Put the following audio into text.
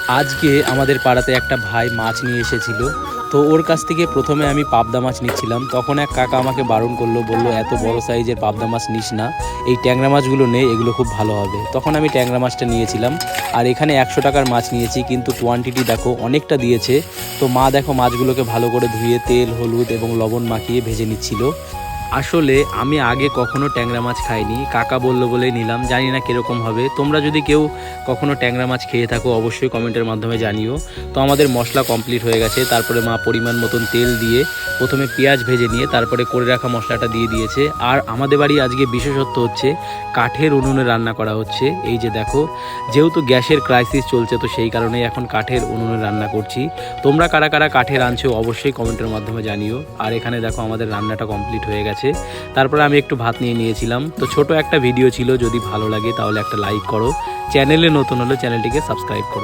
আজকে আমাদের পাড়াতে একটা ভাই মাছ নিয়ে এসেছিল। তো ওর কাছ থেকে প্রথমে আমি পাবদা মাছ নিচ্ছিলাম, তখন এক কাকা আমাকে বারণ করলো, বললো এত বড় সাইজের পাবদা মাছ নিস না, এই ট্যাংরা মাছগুলো নে, এগুলো খুব ভালো হবে। তখন আমি ট্যাংরা মাছটা নিয়েছিলাম। আর এখানে 100 টাকার মাছ নিয়েছি, কিন্তু কোয়ান্টিটি দেখো অনেকটা দিয়েছে। তো মা দেখো মাছগুলোকে ভালো করে ধুয়ে তেল হলুদ এবং লবণ মাখিয়ে ভেজে নিচ্ছিল। আসলে আমি আগে কখনো ট্যাংরা মাছ খাইনি, কাকা বললো বলে নিলাম, জানি না কীরকম হবে। তোমরা যদি কেউ কখনো ট্যাংরা মাছ খেয়ে থাকো অবশ্যই কমেন্টের মাধ্যমে জানিও। তো আমাদের মশলা কমপ্লিট হয়ে গেছে, তারপরে মা পরিমাণ মতন তেল দিয়ে প্রথমে পেঁয়াজ ভেজে নিয়ে তারপরে করে রাখা মশলাটা দিয়ে দিয়েছে। আর আমাদের বাড়ি আজকে বিশেষত্ব হচ্ছে কাঠের উনুনে রান্না করা হচ্ছে। এই যে দেখো, যেহেতু গ্যাসের ক্রাইসিস চলছে, তো সেই কারণেই এখন কাঠের উনুনে রান্না করছি। তোমরা কারা কারা কাঠের আনছো অবশ্যই কমেন্টের মাধ্যমে জানিও। আর এখানে দেখো আমাদের রান্নাটা কমপ্লিট হয়ে গেছে। তারপরে আমি একটু ভাত নিয়ে নিয়েছিলাম। তো ছোট একটা ভিডিও ছিল, যদি ভালো লাগে তাহলে একটা লাইক করো, চ্যানেলে নতুন হলে চ্যানেলটিকে সাবস্ক্রাইব করো।